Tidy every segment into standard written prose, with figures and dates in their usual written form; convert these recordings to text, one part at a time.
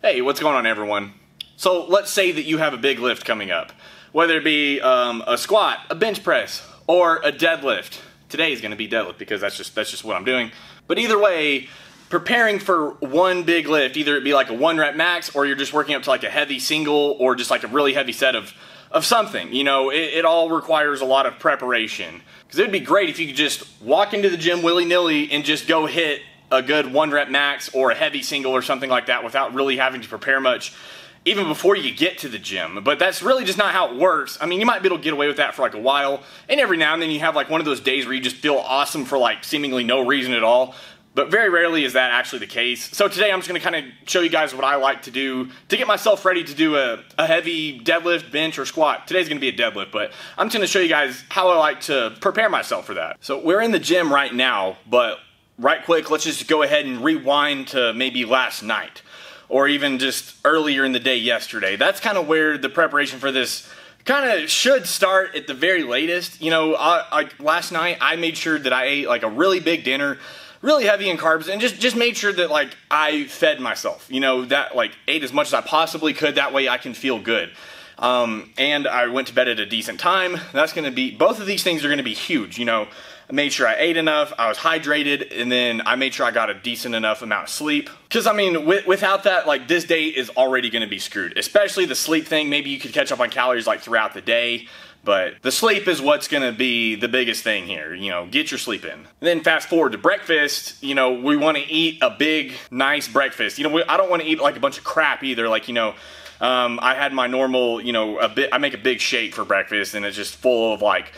Hey, what's going on, everyone? So let's say that you have a big lift coming up, whether it be a squat, a bench press, or a deadlift. Today is going to be deadlift because that's just what I'm doing. But either way, preparing for one big lift, either it be like a 1 rep max, or you're just working up to like a heavy single, or just like a really heavy set of something. You know, it all requires a lot of preparation. Because it would be great if you could just walk into the gym willy-nilly and just go hit a good 1 rep max or a heavy single or something like that without really having to prepare much even before you get to the gym. But that's really just not how it works. I mean, you might be able to get away with that for like a while, and every now and then you have like one of those days where you just feel awesome for like seemingly no reason at all. But very rarely is that actually the case. So today I'm just going to kind of show you guys what I like to do to get myself ready to do a heavy deadlift, bench, or squat. Today's going to be a deadlift, but I'm just going to show you guys how I like to prepare myself for that. So we're in the gym right now, but right quick, let's just go ahead and rewind to maybe last night, or even just earlier in the day yesterday. That's kind of where the preparation for this kind of should start at the very latest. You know, last night I made sure that I ate like a really big dinner, really heavy in carbs, and just made sure that like I fed myself, you know, that like ate as much as I possibly could. That way I can feel good. And I went to bed at a decent time. That's going to be, both of these things are going to be huge. You know, I made sure I ate enough, I was hydrated, and then I made sure I got a decent enough amount of sleep. Because, I mean, without that, like, this day is already going to be screwed. Especially the sleep thing. Maybe you could catch up on calories, like, throughout the day. But the sleep is what's going to be the biggest thing here. You know, get your sleep in. And then fast forward to breakfast. You know, we want to eat a big, nice breakfast. You know, I don't want to eat, like, a bunch of crap either. Like, you know, I had my normal, you know, I make a big shake for breakfast, and it's just full of, like,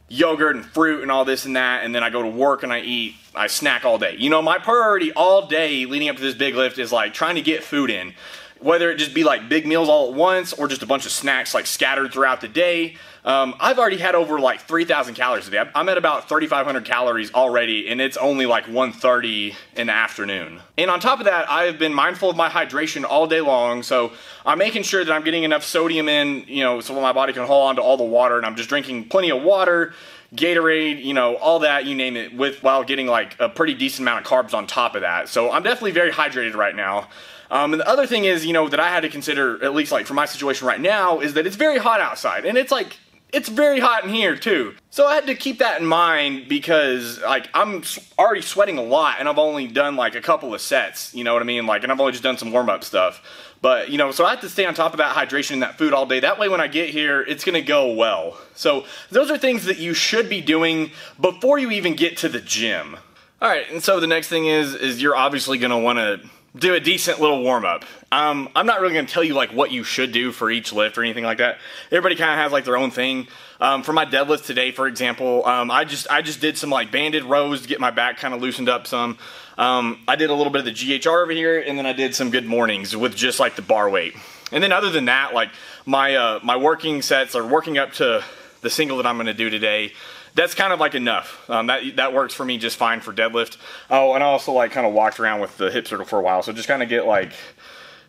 yogurt and fruit and all this and that, and then I go to work and I snack all day. You know, my priority all day leading up to this big lift is like trying to get food in, whether it just be like big meals all at once or just a bunch of snacks like scattered throughout the day. I've already had over like 3,000 calories a day. I'm at about 3,500 calories already, and it's only like 1:30 in the afternoon. And on top of that, I have been mindful of my hydration all day long, so I'm making sure that I'm getting enough sodium in, you know, so my body can hold on to all the water, and I'm just drinking plenty of water, Gatorade, you know, all that, you name it, while getting like a pretty decent amount of carbs on top of that. So I'm definitely very hydrated right now. And the other thing is, you know, that I had to consider, at least like for my situation right now, is that it's very hot outside, and it's very hot in here too. So I had to keep that in mind because like I'm already sweating a lot, and I've only done like a couple of sets, you know what I mean? Like, and I've only just done some warm-up stuff. But, you know, so I have to stay on top of that hydration and that food all day. That way when I get here, it's going to go well. So those are things that you should be doing before you even get to the gym. All right, and so the next thing is you're obviously going to want to do a decent little warm-up. I'm not really going to tell you like what you should do for each lift or anything like that. Everybody kind of has like their own thing. For my deadlift today, for example, I just did some like banded rows to get my back kind of loosened up some. I did a little bit of the GHR over here, and then I did some good mornings with just like the bar weight. And then other than that, like my working sets are working up to the single that I'm going to do today. That's kind of like enough. That works for me just fine for deadlift. Oh, and I also like kind of walked around with the hip circle for a while, so just kind of get like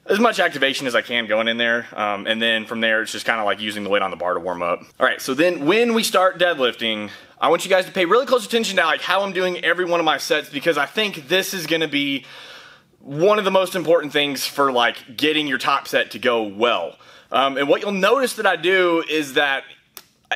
as much activation as I can going in there. And then from there, it's just kind of like using the weight on the bar to warm up. All right, so then when we start deadlifting, I want you guys to pay really close attention to like how I'm doing every one of my sets, because I think this is going to be one of the most important things for like getting your top set to go well. And what you'll notice that I do is that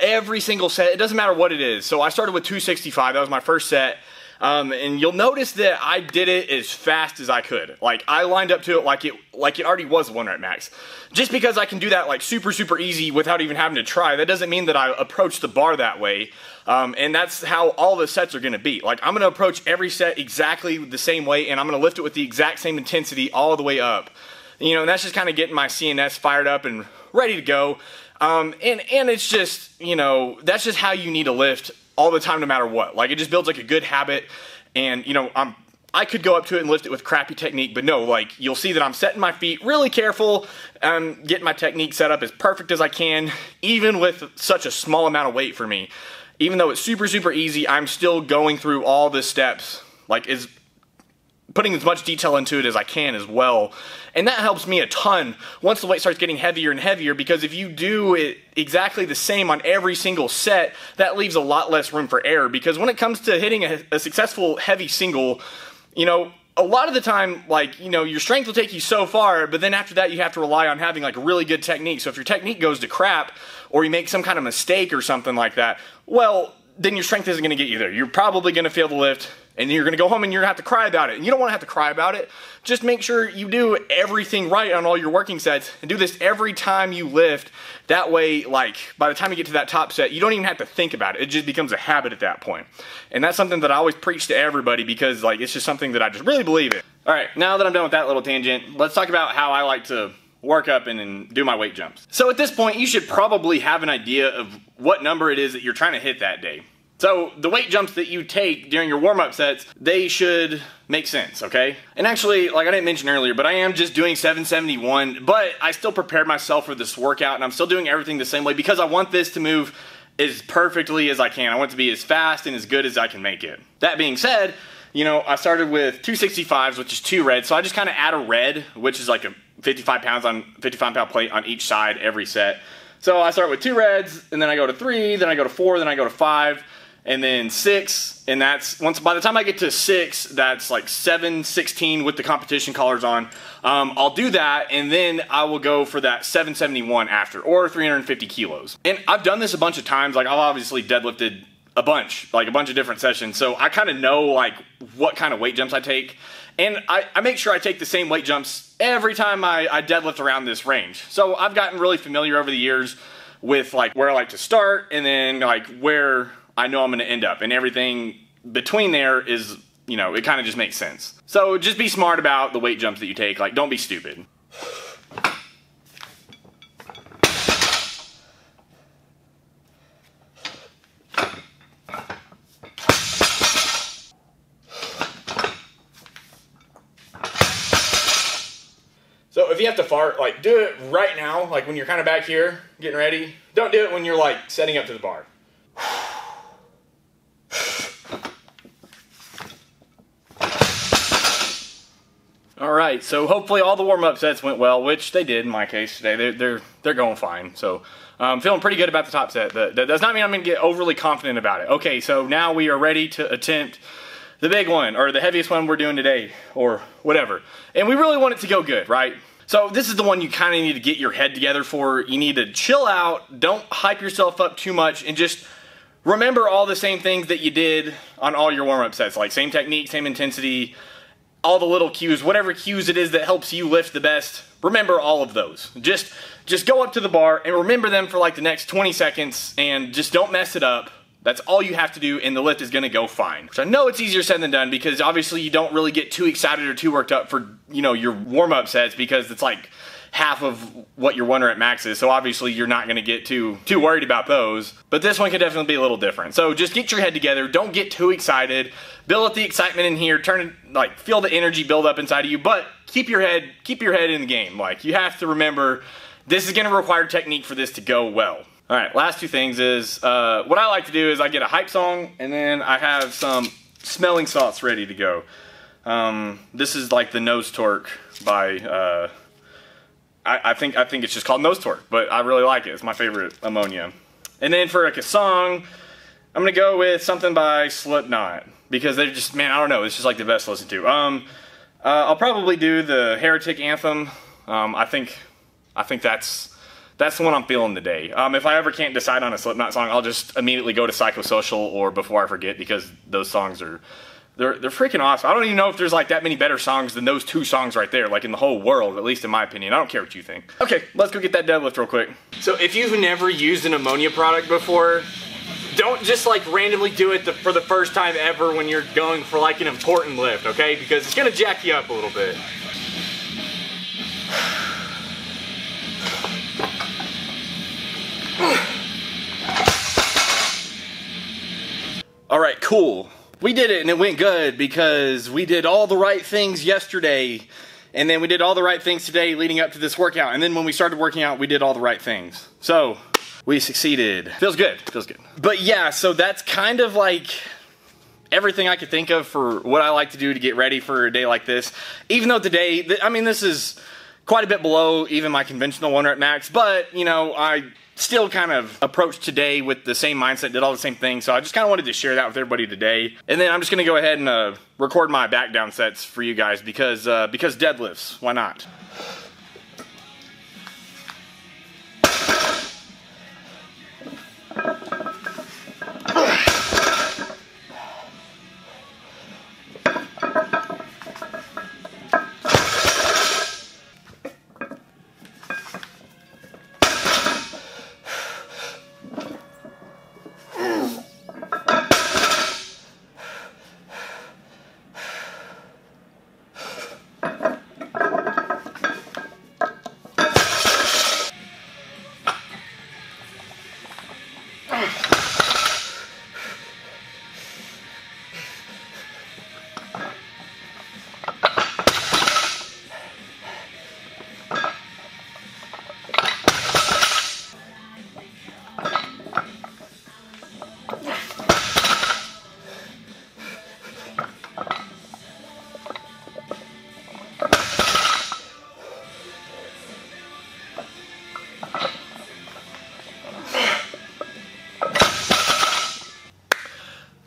every single set, it doesn't matter what it is. So I started with 265, that was my first set. And you'll notice that I did it as fast as I could. Like I lined up to it like it already was 1 rep max. Just because I can do that like super easy without even having to try, that doesn't mean that I approach the bar that way. And that's how all the sets are going to be. Like I'm going to approach every set exactly the same way, and I'm going to lift it with the exact same intensity all the way up. You know, and that's just kind of getting my CNS fired up and ready to go. And it's just, you know, that's just how you need to lift all the time, no matter what. Like it just builds like a good habit. And, you know, I could go up to it and lift it with crappy technique, but no, like you'll see that I'm setting my feet really careful, getting my technique set up as perfect as I can, even with such a small amount of weight for me. Even though it's super easy, I'm still going through all the steps, like putting as much detail into it as I can as well. And that helps me a ton once the weight starts getting heavier and heavier, because if you do it exactly the same on every single set, that leaves a lot less room for error. Because when it comes to hitting a successful heavy single, you know, a lot of the time, like, you know, your strength will take you so far, but then after that you have to rely on having like really good technique. So if your technique goes to crap, or you make some kind of mistake or something like that, well, then your strength isn't going to get you there. You're probably going to fail the lift, and you're going to go home and you're going to have to cry about it. And you don't want to have to cry about it. Just make sure you do everything right on all your working sets, and do this every time you lift. That way, like, by the time you get to that top set, you don't even have to think about it. It just becomes a habit at that point. And that's something that I always preach to everybody, because, like, it's just something that I just really believe in. All right, now that I'm done with that little tangent, let's talk about how I like to work up and do my weight jumps. So at this point, you should probably have an idea of what number it is that you're trying to hit that day. So the weight jumps that you take during your warm-up sets, they should make sense, okay? And actually, like I didn't mention earlier, but I am just doing 771, but I still prepared myself for this workout, and I'm still doing everything the same way because I want this to move as perfectly as I can. I want it to be as fast and as good as I can make it. That being said, you know, I started with 265s, which is 2 reds, so I just kind of add a red, which is like a 55 pound plate on each side every set. So I start with 2 reds, and then I go to 3, then I go to 4, then I go to 5, and then 6, and that's, by the time I get to 6, that's like 716 with the competition collars on. I'll do that, and then I will go for that 771 after, or 350 kilos. And I've done this a bunch of times. Like, I've obviously deadlifted a bunch of different sessions, so I kind of know like what kind of weight jumps I take. And I make sure I take the same weight jumps every time I deadlift around this range. So I've gotten really familiar over the years with like where I like to start, and then like where I know I'm going to end up. And everything between there is, you know, it kind of just makes sense. So just be smart about the weight jumps that you take. Like, don't be stupid. So if you have to fart, like, do it right now, like when you're kind of back here, getting ready. Don't do it when you're like setting up to the bar. All right, so hopefully all the warm-up sets went well, which they did in my case today. They're going fine. So I'm feeling pretty good about the top set. That does not mean I'm going to get overly confident about it. Okay, so now we are ready to attempt the big one, or the heaviest one we're doing today, or whatever. And we really want it to go good, right? So this is the one you kind of need to get your head together for. You need to chill out, don't hype yourself up too much, and just remember all the same things that you did on all your warm-up sets, like same technique, same intensity, all the little cues, whatever cues it is that helps you lift the best. Remember all of those. Just go up to the bar and remember them for like the next 20 seconds, and just don't mess it up. That's all you have to do, and the lift is going to go fine. Which I know it's easier said than done, because obviously you don't really get too excited or too worked up for, you know, your warm-up sets, because it's like half of what your 1 rep max is. So obviously you're not going to get too worried about those. But this one could definitely be a little different. So just get your head together. Don't get too excited. Build up the excitement in here. Feel the energy build up inside of you. But keep your head in the game. Like, you have to remember, this is going to require technique for this to go well. All right, last 2 things is, what I like to do is I get a hype song, and then I have some smelling salts ready to go. This is like the Nose Torque by, I think it's just called Nose Torque, but I really like it. It's my favorite ammonia. And then for like a song, I'm gonna go with something by Slipknot, because they're just, man, I don't know, it's just like the best to listen to. I'll probably do the Heretic Anthem. I think that's the one I'm feeling today. If I ever can't decide on a Slipknot song, I'll just immediately go to Psychosocial or Before I Forget, because those songs are, they're freaking awesome. I don't even know if there's like that many better songs than those 2 songs right there, like in the whole world, at least in my opinion. I don't care what you think. Okay, let's go get that deadlift real quick. So if you've never used an ammonia product before, don't just like randomly do it for the first time ever when you're going for like an important lift, okay? Because it's gonna jack you up a little bit. All right, cool. We did it, and it went good because we did all the right things yesterday, and then we did all the right things today leading up to this workout, and then when we started working out, we did all the right things. So we succeeded. Feels good. Feels good. But yeah, so that's kind of like everything I could think of for what I like to do to get ready for a day like this. Even though today, I mean, this is quite a bit below even my conventional 1 rep max, but, you know, I still kind of approached today with the same mindset, did all the same things. So I just kind of wanted to share that with everybody today. And then I'm just going to go ahead and record my back down sets for you guys because deadlifts, why not?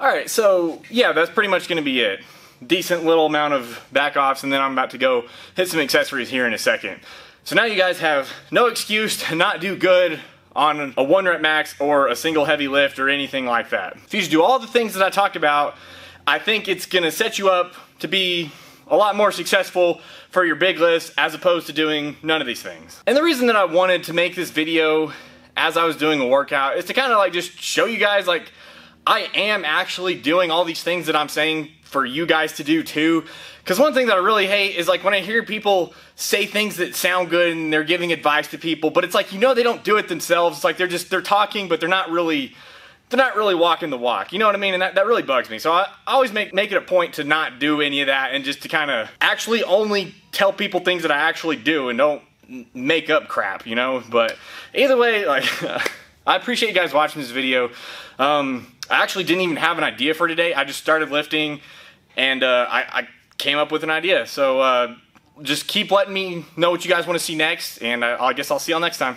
Alright, so yeah, that's pretty much going to be it. Decent little amount of back offs, and then I'm about to go hit some accessories here in a second. So now you guys have no excuse to not do good on a 1 rep max or a single heavy lift or anything like that. If you just do all the things that I talked about, I think it's going to set you up to be a lot more successful for your big lifts as opposed to doing none of these things. And the reason that I wanted to make this video as I was doing a workout is to kind of like just show you guys like I am actually doing all these things that I'm saying for you guys to do too. Because one thing that I really hate is like when I hear people say things that sound good and they're giving advice to people, but it's like, you know, they don't do it themselves. It's like they're talking, but they're not really walking the walk. You know what I mean? And that really bugs me. So I always make it a point to not do any of that and just to kind of actually only tell people things that I actually do and don't make up crap, you know? But either way, like, I appreciate you guys watching this video. I actually didn't even have an idea for today. I just started lifting and I came up with an idea. So just keep letting me know what you guys want to see next, and I guess I'll see y'all next time.